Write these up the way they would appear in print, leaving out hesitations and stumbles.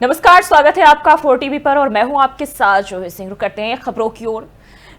नमस्कार, स्वागत है आपका 4 टीवी पर और मैं हूं आपके साथ जो सिंह। करते हैं खबरों की ओर।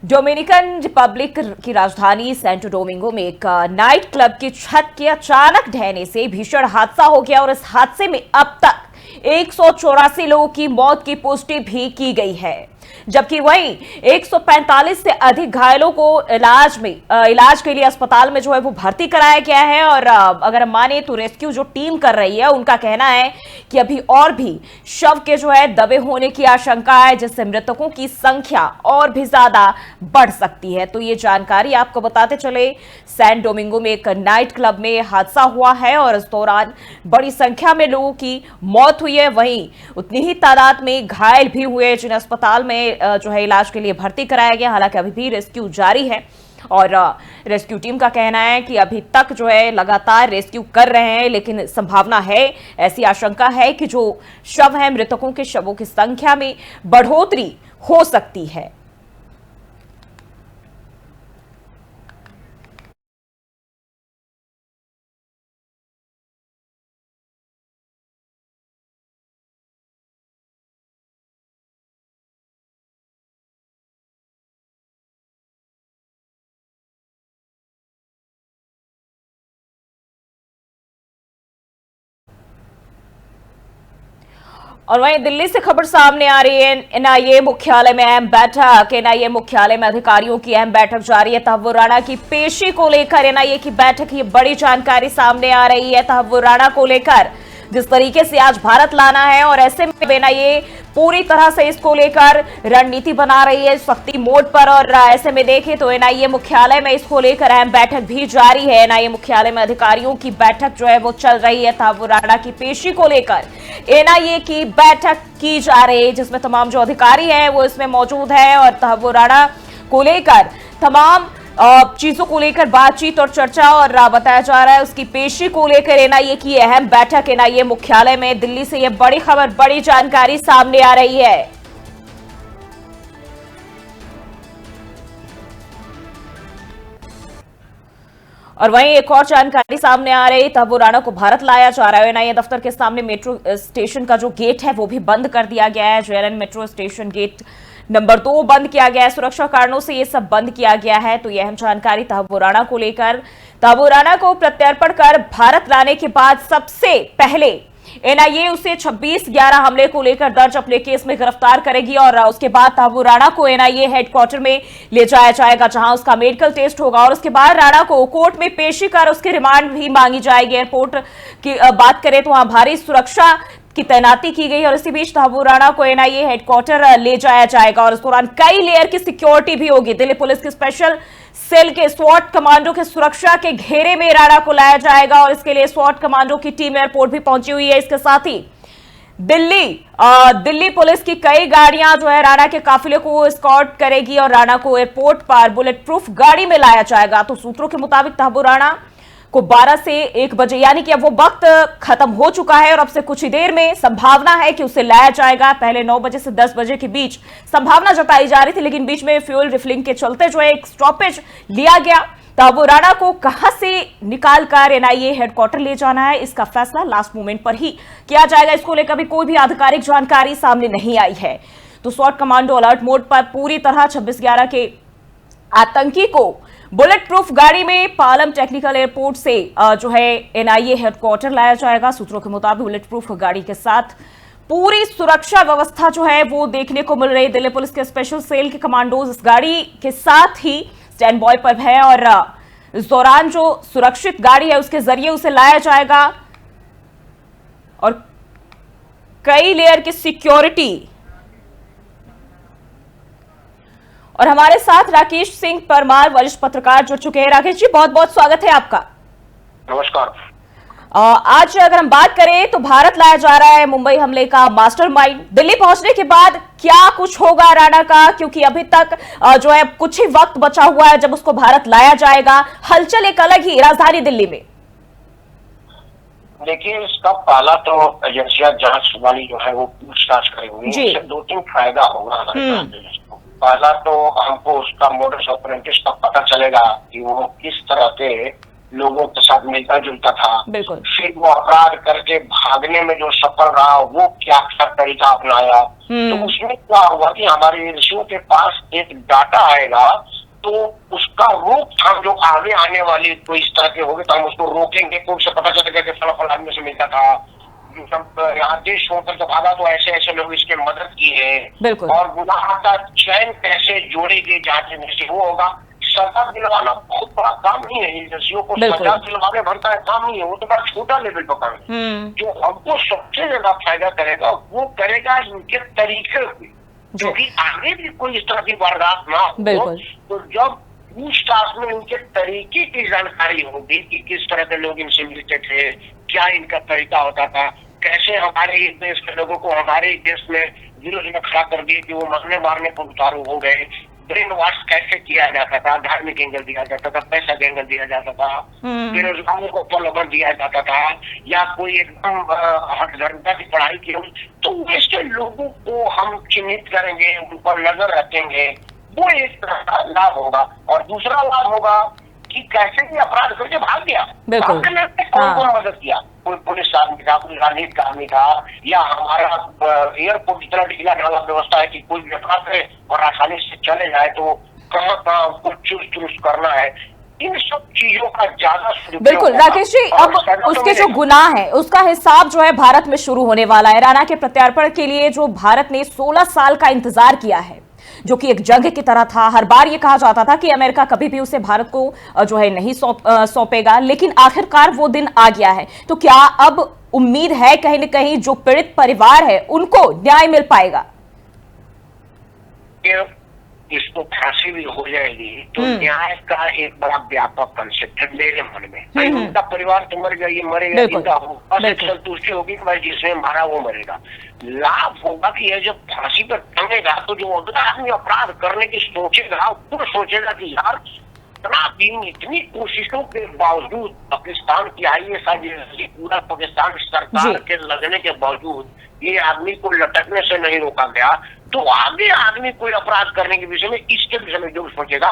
डोमिनिकन रिपब्लिक की राजधानी सैंटो डोमिंगो में एक नाइट क्लब की छत के अचानक ढहने से भीषण हादसा हो गया और इस हादसे में अब तक 184 लोगों की मौत की पुष्टि भी की गई है, जबकि वहीं 145 से अधिक घायलों को इलाज के लिए अस्पताल में जो है वो भर्ती कराया गया है। और अगर हम माने तो रेस्क्यू जो टीम कर रही है उनका कहना है कि अभी और भी शव के जो है दबे होने की आशंका है, जिससे मृतकों की संख्या और भी ज्यादा बढ़ सकती है। तो ये जानकारी आपको बताते चले, सैन डोमिंगो में एक नाइट क्लब में हादसा हुआ है और इस दौरान बड़ी संख्या में लोगों की मौत हुई है, वहीं उतनी ही तादाद में घायल भी हुए जिन्हें अस्पताल में जो है इलाज के लिए भर्ती कराया गया। हालांकि अभी भी रेस्क्यू जारी है और रेस्क्यू टीम का कहना है कि अभी तक जो है लगातार रेस्क्यू कर रहे हैं, लेकिन संभावना है, ऐसी आशंका है कि जो शव है, मृतकों के शवों की संख्या में बढ़ोतरी हो सकती है। और वहीं दिल्ली से खबर सामने आ रही है, एनआईए मुख्यालय में अहम बैठक। एनआईए मुख्यालय में अधिकारियों की अहम बैठक जारी है। तहव्वुर राणा की पेशी को लेकर एनआईए की बैठक, ये बड़ी जानकारी सामने आ रही है। तहव्वुर राणा को लेकर जिस तरीके से आज भारत लाना है और ऐसे में एनआईए पूरी तरह से इसको लेकर रणनीति बना रही है सख्ती मोड पर। और ऐसे में देखें तो एनआईए मुख्यालय में इसको लेकर अहम बैठक भी जारी है। एनआईए मुख्यालय में अधिकारियों की बैठक जो है वो चल रही है। तहव्वुर राणा की पेशी को लेकर एनआईए की बैठक की जा रही है, जिसमें तमाम जो अधिकारी हैं वो इसमें मौजूद है और तहव्वुर राणा को लेकर तमाम चीजों को लेकर बातचीत और चर्चा। और बताया जा रहा है उसकी पेशी को लेकर एनआईए की अहम बैठक एनआईए मुख्यालय में। दिल्ली से यह बड़ी खबर, बड़ी जानकारी सामने आ रही है। और वहीं एक और जानकारी सामने आ रही, तहव्वुर राणा को भारत लाया जा रहा है। एनआईए दफ्तर के सामने मेट्रो स्टेशन का जो गेट है वो भी बंद कर दिया गया है। JLN metro station gate number 2 बंद किया गया है, सुरक्षा कारणों से ये सब बंद किया गया है। तो यह अहम जानकारी तहव्वुर राणा को लेकर। तहव्वुर राणा को प्रत्यर्पण कर भारत लाने के बाद सबसे पहले एनआईए उसे 26/11 हमले को लेकर दर्ज अपने केस में गिरफ्तार करेगी और उसके बाद तहव्वुर राणा को एनआईए हेडक्वार्टर में ले जाया जाएगा, जहां उसका मेडिकल टेस्ट होगा और उसके बाद राणा को कोर्ट में पेशी कर उसकी रिमांड भी मांगी जाएगी। एयरपोर्ट की बात करें तो वहां भारी सुरक्षा की तैनाती की गई और इसी बीच तहव्वुर राणा को एनआईए हेडक्वार्टर ले जाया जाएगा और इस दौरान कई लेयर की सिक्योरिटी भी होगी। दिल्ली पुलिस की स्पेशल सेल के स्वॉट कमांडो के सुरक्षा के घेरे में राणा को लाया जाएगा और इसके लिए स्वॉट कमांडो की टीम एयरपोर्ट भी पहुंची हुई है। इसके साथ ही दिल्ली पुलिस की कई गाड़ियां जो है राणा के काफिले को एस्कॉर्ट करेगी और राणा को एयरपोर्ट पर बुलेट प्रूफ गाड़ी में लाया जाएगा। तो सूत्रों के मुताबिक तहव्वुर राणा को 12 से 1 बजे, यानी कि अब वो वक्त खत्म हो चुका है और अब से कुछ ही देर में संभावना है कि उसे लाया जाएगा। पहले 9 बजे से 10 बजे के बीच संभावना जताई जा रही थी, लेकिन बीच में फ्यूल रिफिलिंग के चलते जो है एक स्टॉपेज लिया गया। तहव्वुर राणा को कहां से निकालकर एनआईए हेडक्वार्टर ले जाना है, इसका फैसला लास्ट मोमेंट पर ही किया जाएगा। इसको लेकर भी कोई भी आधिकारिक जानकारी सामने नहीं आई है। तो स्वॉट कमांडो अलर्ट मोड पर पूरी तरह 26/11 के आतंकी को बुलेट प्रूफ गाड़ी में पालम टेक्निकल एयरपोर्ट से जो है एनआईए हेडक्वार्टर लाया जाएगा। सूत्रों के मुताबिक बुलेट प्रूफ गाड़ी के साथ पूरी सुरक्षा व्यवस्था जो है वो देखने को मिल रही है। दिल्ली पुलिस के स्पेशल सेल के कमांडोज इस गाड़ी के साथ ही स्टैंड बॉय पर है और इस दौरान जो सुरक्षित गाड़ी है उसके जरिए उसे लाया जाएगा और कई लेयर की सिक्योरिटी। और हमारे साथ राकेश सिंह परमार, वरिष्ठ पत्रकार, जुड़ चुके हैं। राकेश जी, बहुत बहुत स्वागत है आपका। नमस्कार। आज अगर हम बात करें तो भारत लाया जा रहा है मुंबई हमले का मास्टरमाइंड। दिल्ली पहुंचने के बाद क्या कुछ होगा राणा का, क्योंकि अभी तक जो है कुछ ही वक्त बचा हुआ है जब उसको भारत लाया जाएगा। हलचल एक अलग ही राजधानी दिल्ली में। देखिए, इसका पहला तो एजेंसियां जांच वाली जो है वो पूछताछ करेंगी। इससे 2-3 फायदा होगा हमारे साथ। पहला तो हमको उसका मोडस ऑपरेंडिस का पता चलेगा कि वो किस तरह से लोगों के साथ मिलता जुलता था, बिल्कुल। फिर वो अपराध करके भागने में जो सफल रहा वो क्या क्या तरीका अपनाया, तो उसमें क्या हुआ कि हमारे ऋषियों के पास एक डाटा आएगा, तो उसका रोकथाम जो आगे आने वाली कोई इस तरह के होंगे तो हम उसको रोकेंगे। तो उससे पता चलेगा कि फला फला आदमी से मिलता था, सब यहाँ देश छोड़कर तो भागा, तो ऐसे ऐसे लोग इसके मदद की है, और गुनाह का चयन कैसे जोड़ेंगे जांचने से वो होगा। सजा दिलवाना बहुत बड़ा काम नहीं है, एजेंसियों को सजा दिलवाने भर का काम नहीं है, वो तो बड़ा छोटा लेवल पर काम है। जो हमको सबसे ज्यादा फायदा करेगा वो करेगा इनके तरीके पे, क्योंकि आगे भी कोई इस तरह की वारदात ना हो, तो जब पूछताछ में उनके तरीके की जानकारी होगी कि किस तरह के लोग इनसे मिलते थे, क्या इनका तरीका होता था, कैसे हमारे इस देश के लोगों को हमारे देश में विरोध में खड़ा कर दिए कि वो मरने मारने पर उतारू हो गए, ब्रेन वॉश कैसे किया जाता था, धार्मिक एंगल दिया जाता था, पैसा एंगल दिया जाता था, बेरोजगारों को प्रलोभन दिया जाता था, या कोई एकदम हठधर्मिता की पढ़ाई की, तो वैसे लोगों को हम चिन्हित करेंगे, उन पर नजर रखेंगे, वो एक तरह का लाभ होगा। और दूसरा लाभ होगा कि कैसे भी अपराध करके भाग गया, कौन कौन मदद किया, कोई पुलिस आदमी था, कोई राजनीतिक आदमी था, या हमारा एयरपोर्ट इतना ढीला ढाला व्यवस्था है कि कोई भी अपराध करे और आसानी से चले जाए, तो कहाँ कहाँ उसको चुस्त चुस्त करना है, इन सब चीजों का ज्यादा। बिल्कुल राकेश जी, अब उसके जो गुनाह है उसका हिसाब जो है भारत में शुरू होने वाला है। राणा के प्रत्यार्पण के लिए जो भारत ने 16 साल का इंतजार किया है, जो कि एक जंग की तरह था, हर बार ये कहा जाता था कि अमेरिका कभी भी उसे भारत को जो है नहीं सौंपेगा, लेकिन आखिरकार वो दिन आ गया है। तो क्या अब उम्मीद है कहीं न कहीं जो पीड़ित परिवार है उनको न्याय मिल पाएगा? इसको फांसी भी हो जाएगी तो न्याय का एक बड़ा व्यापक कंसेप्ट है मेरे मन में। उनका परिवार तो मर गया, ये मरेगा, जिंदा होगा, संतुष्टि होगी कि भाई जिसने मारा वो मरेगा। लाभ होगा कि ये जब फांसी पर टंगेगा तो जो अगला आदमी अपराध करने की सोचेगा वो सोचेगा कि यार इतना दिन इतनी कोशिशों के बावजूद पाकिस्तान की आईएसआई पूरा पाकिस्तान सरकार के लगने के बावजूद ये आदमी को लटकने से नहीं रोका गया, तो आगे आदमी कोई अपराध करने के विषय में इसके विषय में जो सोचेगा,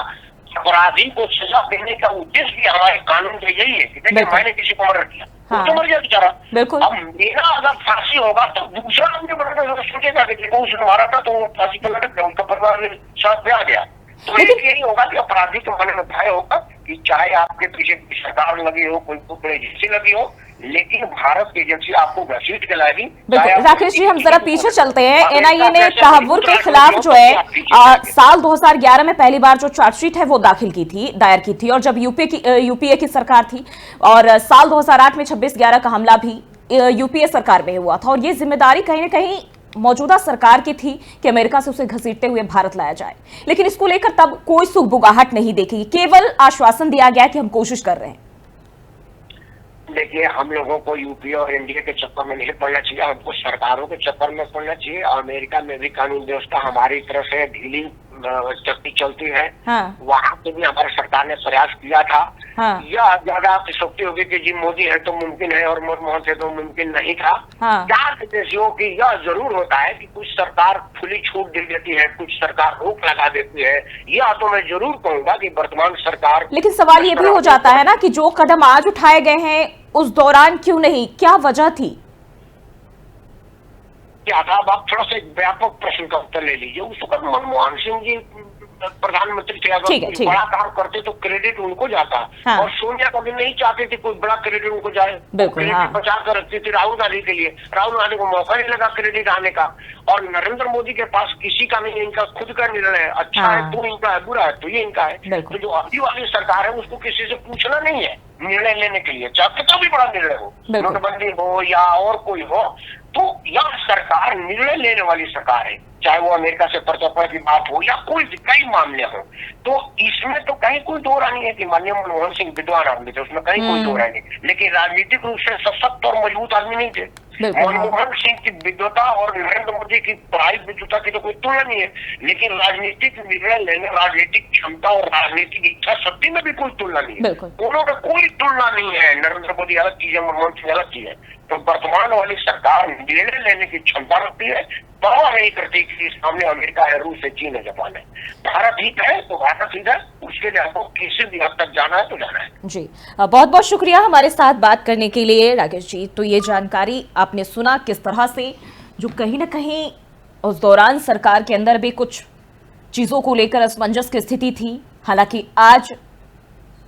अपराधी को सजा देने का उद्देश्य भी हमारे कानून का यही है कि देखिए मैंने किसी को मर्डर किया, तो मर गया बेचारा। अब मेरा अगर फांसी होगा तो दूसरा आदमी मर्डर सोचेगा कि देखो उसने मारा था तो वो फांसी पर लटक गया, उनका परिवार साथ में आ गया। तो यही होगा कि अपराधी के मन में भय होगा कि चाहे आपके पीछे सरकार लगी हो, कोई एजेंसी लगी हो, लेकिन भारत की एजेंसी आपको घसीट के लाएगी। बिल्कुल राकेश जी, हम जरा पीछे चलते हैं। एनआईए ने तहव्वुर के खिलाफ जो है साल 2011 में पहली बार जो चार्जशीट है वो दायर की थी, और जब यूपीए की सरकार थी, और साल 2008 में 26/11 का हमला भी यूपीए सरकार में हुआ था, और ये जिम्मेदारी कहीं न कहीं मौजूदा सरकार की थी कि अमेरिका से उसे घसीटते हुए भारत लाया जाए, लेकिन इसको लेकर तब कोई सुगबुगाहट नहीं देखी, केवल आश्वासन दिया गया कि हम कोशिश कर रहे हैं। देखिए, हम लोगों को यूपीए और एनडीए के चक्कर में नहीं पड़ना चाहिए, हमको सरकारों के चक्कर में पड़ना चाहिए। अमेरिका में भी कानून व्यवस्था हमारी तरफ से ढीली चलती है, वहाँ पे भी हमारी सरकार ने प्रयास किया था। यह ज्यादा आपकी शक्ति होगी कि जी मोदी है तो मुमकिन है और मनमोहन से तो मुमकिन नहीं था। चार विदेशियों की यह जरूर होता है कि कुछ सरकार खुली छूट दे देती है, कुछ सरकार रोक लगा देती है। यह तो मैं जरूर कहूंगा कि वर्तमान सरकार, लेकिन सवाल ये भी हो जाता है ना कि जो कदम आज उठाए गए हैं उस दौरान क्यों नहीं, क्या वजह थी? क्या था? आप थोड़ा सा व्यापक प्रश्न का उत्तर ले लीजिए। उस वक्त मनमोहन सिंह जी प्रधानमंत्री थे, अगर बड़ा काम करते तो क्रेडिट उनको जाता। और सोनिया कभी नहीं चाहती थी कोई बड़ा क्रेडिट उनको जाए, क्रेडिट बचा कर रखती थी राहुल गांधी के लिए। राहुल गांधी को मौका नहीं लगा क्रेडिट आने का, और नरेंद्र मोदी के पास किसी का नहीं, इनका खुद का निर्णय है। अच्छा है तो इनका है, बुरा है तो ये इनका है। तो जो अभी वाली सरकार है उसको किसी से पूछना नहीं है निर्णय लेने के लिए, चाहे कितना भी बड़ा निर्णय हो, नोटबंदी हो या और कोई हो, तो यह सरकार निर्णय लेने वाली सरकार है। चाहे वो अमेरिका से प्रत्यार्पण की बात हो या कोई कई मामले हो, तो इसमें तो कहीं कोई दो राय नहीं है कि माननीय मनमोहन सिंह विद्वान आदमी थे, उसमें कहीं कोई दो राय नहीं। लेकिन राजनीतिक रूप से सशक्त और मजबूत आदमी नहीं थे। मनमोहन सिंह की विद्वता और नरेंद्र मोदी की पढ़ाई विद्वता की तो कोई तुलना नहीं है, लेकिन राजनीतिक निर्णय लेने, राजनीतिक क्षमता और राजनीतिक इच्छा शक्ति में भी कोई तुलना नहीं है। दोनों में कोई तुलना नहीं है। नरेंद्र मोदी अलग चीज है, मनमोहन सिंह अलग चीज है। तो वर्तमान वाली सरकार निर्णय लेने की क्षमता रखती है, परवाह नहीं करती कि सामने अमेरिका है, रूस है, चीन है, जापान है। भारत हित है तो भारत हित है, उसके लिए आपको किसी भी हद तक जाना है तो जाना है। जी, बहुत बहुत शुक्रिया हमारे साथ बात करने के लिए राकेश जी। तो ये जानकारी आपने सुना किस तरह से जो कहीं ना कहीं उस दौरान सरकार के अंदर भी कुछ चीजों को लेकर असमंजस की स्थिति थी। हालांकि आज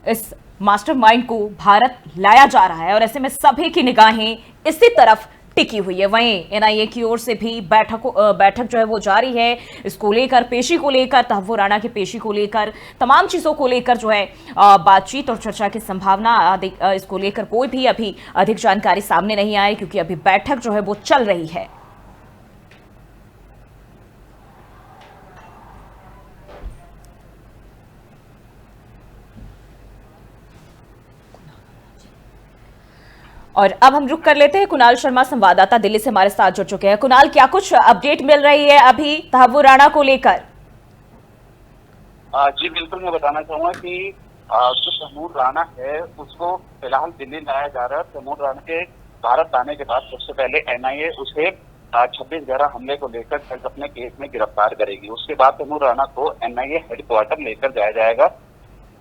इस मास्टरमाइंड को भारत लाया जा रहा है और ऐसे में सभी की निगाहें इसी तरफ टिकी हुई है। वहीं एनआईए की ओर से भी बैठक जो है वो जारी है, इसको लेकर, पेशी को लेकर, तहव्वुर राणा की पेशी को लेकर, तमाम चीजों को लेकर जो है बातचीत और चर्चा की संभावना। इसको लेकर कोई भी अभी अधिक जानकारी सामने नहीं आई क्योंकि अभी बैठक जो है वो चल रही है। और अब हम रुक कर लेते हैं, कुणाल शर्मा संवाददाता दिल्ली से हमारे साथ जुड़ चुके हैं। कुणाल, क्या कुछ अपडेट मिल रही है अभी तहव्वुर राणा को लेकर? जी बिल्कुल, मैं बताना चाहूंगा कि जो तैमूर राणा है उसको फिलहाल दिल्ली लाया जा रहा है। तैमूर राणा के भारत आने के बाद सबसे पहले एनआईए उसे 26/11 हमले को लेकर अपने केस में गिरफ्तार करेगी। उसके बाद तैमूर राणा को एनआईए हेडक्वार्टर लेकर जाया जाएगा,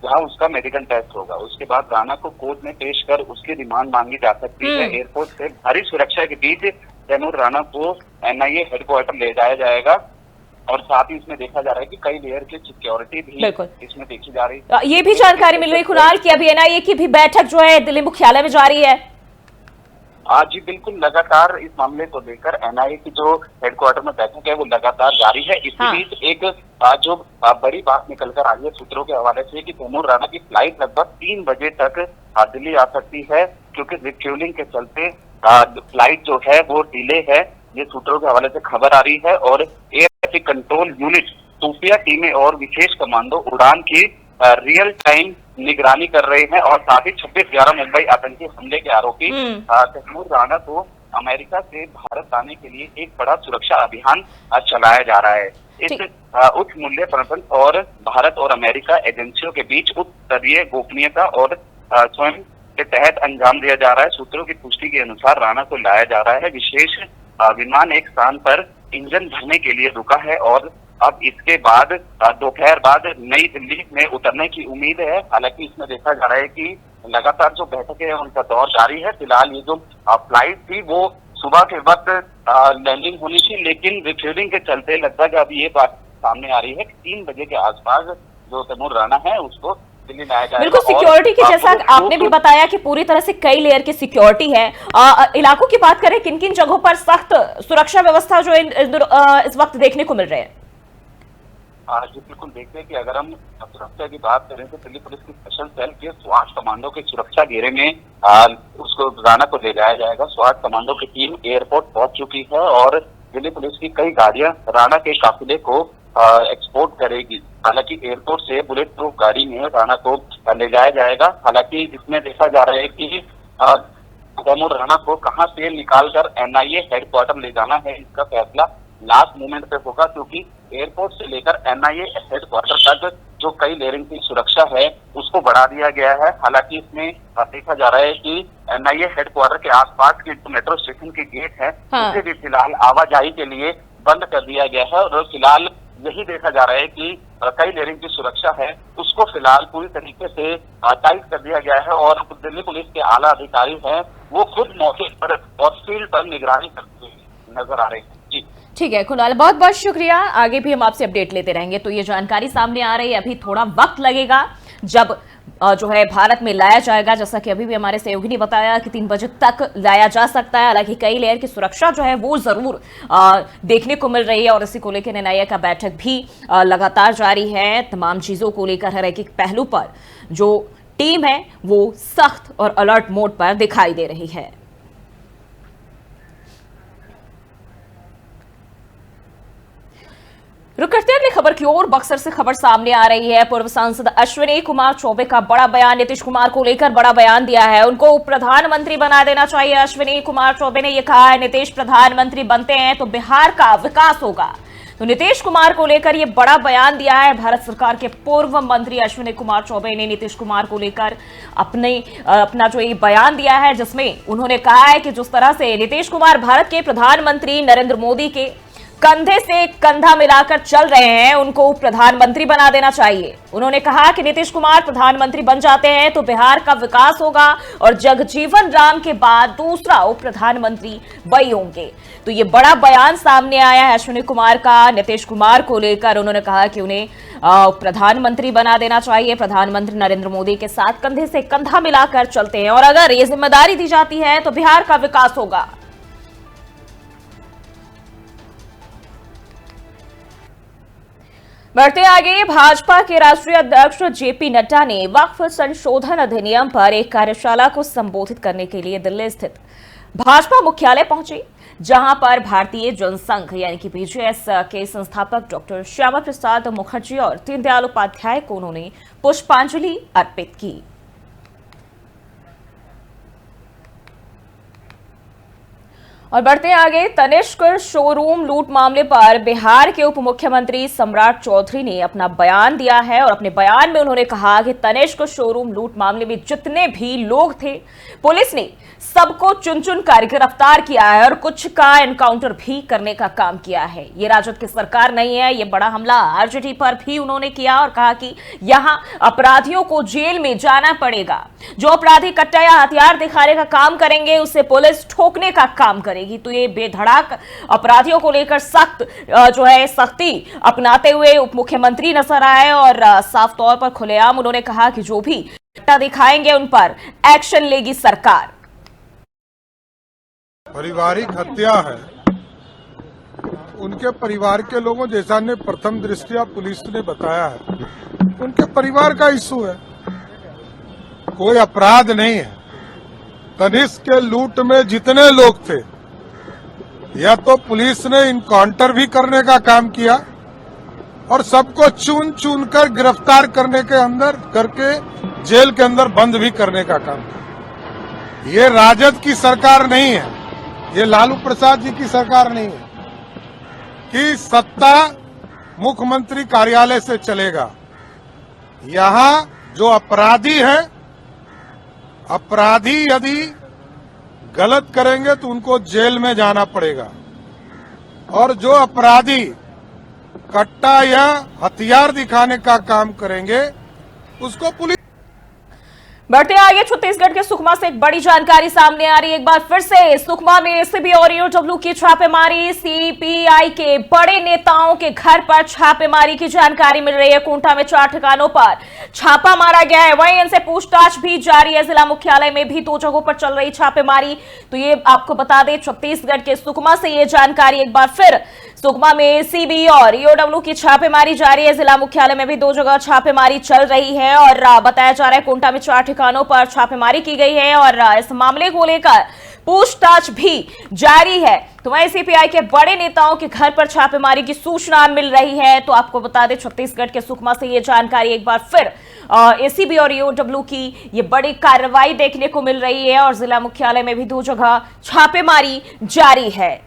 जहां उसका मेडिकल टेस्ट होगा। उसके बाद राणा को कोर्ट में पेश कर उसकी रिमांड मांगी जा सकती है। एयरपोर्ट से भारी सुरक्षा के बीच तैमूर राणा को एनआईए हेडक्वार्टर ले जाया जाएगा और साथ ही इसमें देखा जा रहा है कि कई लेयर की सिक्योरिटी भी इसमें देखी जा रही है। ये भी जानकारी मिल रही है कुणाल कि अभी एनआईए की भी बैठक जो है दिल्ली मुख्यालय में जारी है। जी बिल्कुल, लगातार इस मामले को लेकर एनआईए की जो हेडक्वार्टर में बैठक है वो लगातार जारी है। इसी बीच एक जो बड़ी बात निकल कर आई है सूत्रों के हवाले से कि तैमूर राणा की फ्लाइट लगभग 3 बजे तक दिल्ली आ सकती है, क्योंकि रिफ्यूलिंग के चलते फ्लाइट जो है वो डिले है। ये सूत्रों के हवाले से खबर आ रही है। और एयर ट्रैफिक कंट्रोल यूनिट, खुफिया टीमें और विशेष कमांडो उड़ान की रियल टाइम निगरानी कर रहे हैं। और साथ ही 26/11 मुंबई आतंकी हमले के आरोपी तैमूर राणा को अमेरिका से भारत आने के लिए एक बड़ा सुरक्षा अभियान चलाया जा रहा है। इस उच्च मूल्य प्रबंधन और भारत और अमेरिका एजेंसियों के बीच उच्च स्तरीय गोपनीयता और स्वयं के तहत अंजाम दिया जा रहा है। सूत्रों की पुष्टि के अनुसार राणा को लाया जा रहा है। विशेष विमान एक स्थान पर इंजन भरने के लिए रुका है और अब इसके बाद दोपहर बाद नई दिल्ली में उतरने की उम्मीद है। हालांकि इसमें देखा जा रहा है कि लगातार जो बैठकें हैं उनका दौर जारी है। फिलहाल ये जो फ्लाइट थी वो सुबह के वक्त लैंडिंग होनी थी, लेकिन रिफ्यूलिंग के चलते लगभग अभी ये बात सामने आ रही है कि 3 बजे के आसपास जो तैमूर राणा है उसको दिल्ली लाया जाएगा। बिल्कुल, सिक्योरिटी की जैसा आपने भी बताया कि पूरी तरह से कई लेयर की सिक्योरिटी है। इलाकों की बात करें, किन किन जगहों पर सख्त सुरक्षा व्यवस्था जो इस वक्त देखने को मिल रहे हैं? जी बिल्कुल, देखते हैं कि अगर हम सुरक्षा की बात करें तो दिल्ली पुलिस की स्पेशल सेल के स्वाट कमांडो के सुरक्षा घेरे में उसको राणा को ले जाया जाएगा। स्वाट कमांडो की टीम एयरपोर्ट पहुंच चुकी है और दिल्ली पुलिस की कई गाड़ियां राणा के काफिले को एक्सपोर्ट करेगी। हालांकि एयरपोर्ट से बुलेट प्रूफ गाड़ी में राणा को ले जाया जाएगा। हालांकि इसमें देखा जा रहा है कि तैमूर राणा को कहां से निकालकर एनआईए हेडक्वार्टर ले जाना है, इसका फैसला लास्ट मोमेंट पे होगा, क्योंकि एयरपोर्ट से लेकर एनआईए हेडक्वार्टर तक जो कई लेयरिंग की सुरक्षा है उसको बढ़ा दिया गया है। हालांकि इसमें देखा जा रहा है कि एनआईए हेडक्वार्टर के आसपास के जो मेट्रो स्टेशन के गेट है उसे भी फिलहाल आवाजाही के लिए बंद कर दिया गया है। और फिलहाल यही देखा जा रहा है कि कई लेयरिंग की सुरक्षा है उसको फिलहाल पूरी तरीके से टाइट कर दिया गया है। और दिल्ली पुलिस के आला अधिकारी हैं वो खुद मौके पर और फील्ड पर निगरानी करते हुए नजर आ रहे हैं। जी ठीक है कुणाल, बहुत बहुत शुक्रिया। आगे भी हम आपसे अपडेट लेते रहेंगे। तो ये जानकारी सामने आ रही है, अभी थोड़ा वक्त लगेगा जब जो है भारत में लाया जाएगा। जैसा कि अभी भी हमारे सहयोगी ने बताया कि 3 बजे तक लाया जा सकता है। हालांकि कई लेयर की सुरक्षा जो है वो जरूर देखने को मिल रही है और इसी को लेकर एनआईए का बैठक भी लगातार जारी है। तमाम चीजों को लेकर हर एक पहलू पर जो टीम है वो सख्त और अलर्ट मोड पर दिखाई दे रही है। रुक करते हैं अगली खबर की ओर। बक्सर से खबर सामने आ रही है। पूर्व सांसद अश्विनी कुमार चौबे का बड़ा बयान, नीतीश कुमार को लेकर बड़ा बयान दिया है। उनको प्रधानमंत्री बना देना चाहिए। अश्विनी कुमार चौबे ने यह कहा है, नीतीश प्रधानमंत्री बनते हैं तो बिहार का विकास होगा। तो नीतीश कुमार को लेकर यह बड़ा बयान दिया है भारत सरकार के पूर्व मंत्री अश्विनी कुमार चौबे ने नीतीश कुमार को लेकर अपना जो ये बयान दिया है, जिसमें उन्होंने कहा है कि जिस तरह से नीतीश कुमार भारत के प्रधानमंत्री नरेंद्र मोदी के कंधे से कंधा मिलाकर चल रहे हैं, उनको प्रधानमंत्री बना देना चाहिए। उन्होंने कहा कि नीतीश कुमार प्रधानमंत्री बन जाते हैं तो बिहार का विकास होगा और जगजीवन राम के बाद दूसरा उप प्रधानमंत्री वही होंगे। तो ये बड़ा बयान सामने आया है अश्विनी कुमार का नीतीश कुमार को लेकर। उन्होंने कहा कि उन्हें प्रधानमंत्री बना देना चाहिए, प्रधानमंत्री नरेंद्र मोदी के साथ कंधे से कंधा मिलाकर चलते हैं और अगर ये जिम्मेदारी दी जाती है तो बिहार का विकास होगा। बढ़ते आगे, भाजपा के राष्ट्रीय अध्यक्ष जेपी नड्डा ने वक्फ संशोधन अधिनियम पर एक कार्यशाला को संबोधित करने के लिए दिल्ली स्थित भाजपा मुख्यालय पहुंचे, जहां पर भारतीय जनसंघ यानी कि बीजेएस के संस्थापक डॉक्टर श्यामा प्रसाद मुखर्जी और दीनदयाल उपाध्याय को उन्होंने पुष्पांजलि अर्पित की। और बढ़ते आगे, तनिष्क शोरूम लूट मामले पर बिहार के उप मुख्यमंत्री सम्राट चौधरी ने अपना बयान दिया है और अपने बयान में उन्होंने कहा कि तनिष्क शोरूम लूट मामले में जितने भी लोग थे, पुलिस ने सबको चुन चुन कर गिरफ्तार किया है और कुछ का एनकाउंटर भी करने का काम किया है। ये राजद की सरकार नहीं है। ये बड़ा हमला आरजेडी पर भी उन्होंने किया और कहा कि यहां अपराधियों को जेल में जाना पड़ेगा। जो अपराधी कट्टा या हथियार दिखाने का काम करेंगे उसे पुलिस ठोकने का काम करेगी। तो ये बेधड़क अपराधियों को लेकर सख्त जो है सख्ती अपनाते हुए उप मुख्यमंत्री नजर आए और साफ तौर पर खुलेआम उन्होंने कहा कि जो भी कट्टा दिखाएंगे उन पर एक्शन लेगी सरकार। पारिवारिक हत्या है, उनके परिवार के लोगों जैसा ने प्रथम दृष्टया पुलिस ने बताया है, उनके परिवार का इशू है, कोई अपराध नहीं है। तनिष्क के लूट में जितने लोग थे, या तो पुलिस ने इनकाउंटर भी करने का काम किया और सबको चुन चुन कर गिरफ्तार करने के अंदर करके जेल के अंदर बंद भी करने का काम किया। ये राजद की सरकार नहीं है, ये लालू प्रसाद जी की सरकार नहीं है कि सत्ता मुख्यमंत्री कार्यालय से चलेगा। यहां जो अपराधी है, अपराधी यदि गलत करेंगे तो उनको जेल में जाना पड़ेगा और जो अपराधी कट्टा या हथियार दिखाने का काम करेंगे उसको पुलिस। बढ़ते आगे, छत्तीसगढ़ के सुकमा से एक बड़ी जानकारी सामने आ रही है। एक बार फिर से सुकमा में एसीबी और ईओडब्ल्यू की छापेमारी, सीपीआई के बड़े नेताओं के घर पर छापेमारी की जानकारी मिल रही है। कोंटा में 4 ठिकानों पर छापा मारा गया है, वहीं इनसे पूछताछ भी जारी है। जिला मुख्यालय में भी 2 जगहों पर चल रही छापेमारी। तो ये आपको बता दें, छत्तीसगढ़ के सुकमा से ये जानकारी एक बार फिर सुकमा में एसीबी और ईओडब्ल्यू की छापेमारी जारी है। जिला मुख्यालय में भी 2 जगह छापेमारी चल रही है और बताया जा रहा है कोंटा में 4 ठिकानों पर छापेमारी की गई है और इस मामले को लेकर पूछताछ भी जारी है। तो वहीं सीपीआई के बड़े नेताओं के घर पर छापेमारी की सूचना मिल रही है। तो आपको बता दें, छत्तीसगढ़ के सुकमा से ये जानकारी एक बार फिर एसीबी और ईओडब्ल्यू की ये बड़ी कार्रवाई देखने को मिल रही है और जिला मुख्यालय में भी 2 जगह छापेमारी जारी है।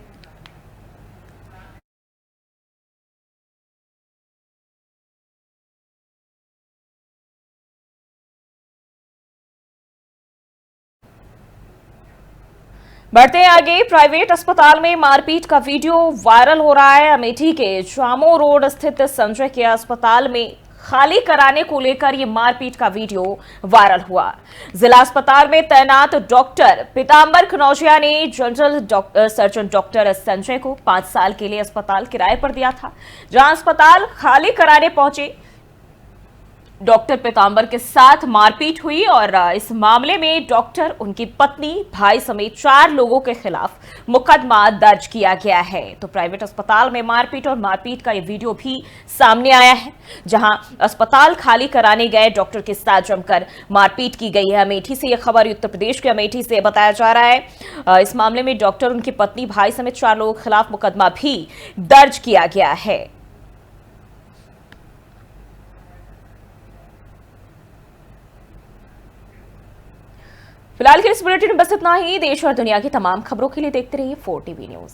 बढ़ते आगे, प्राइवेट अस्पताल में मारपीट का वीडियो वायरल हो रहा है। अमेठी के जामो रोड स्थित संजय के अस्पताल में खाली कराने को लेकर ये मारपीट का वीडियो वायरल हुआ। जिला अस्पताल में तैनात डॉक्टर पीतांबर कनौजिया ने जनरल सर्जन डॉक्टर संजय को 5 साल के लिए अस्पताल किराए पर दिया था। जहां अस्पताल खाली कराने पहुंचे डॉक्टर पीतांबर के साथ मारपीट हुई और इस मामले में डॉक्टर, उनकी पत्नी, भाई समेत 4 लोगों के खिलाफ मुकदमा दर्ज किया गया है। तो प्राइवेट अस्पताल में मारपीट और मारपीट का ये वीडियो भी सामने आया है, जहां अस्पताल खाली कराने गए डॉक्टर के साथ जमकर मारपीट की गई है। अमेठी से यह खबर, उत्तर प्रदेश के अमेठी से बताया जा रहा है। इस मामले में डॉक्टर, उनकी पत्नी, भाई समेत 4 लोगों के खिलाफ मुकदमा भी दर्ज किया गया है। फिलहाल के इस बुलेटिन में बस इतना ही। देश और दुनिया की तमाम खबरों के लिए देखते रहिए 4 टीवी न्यूज।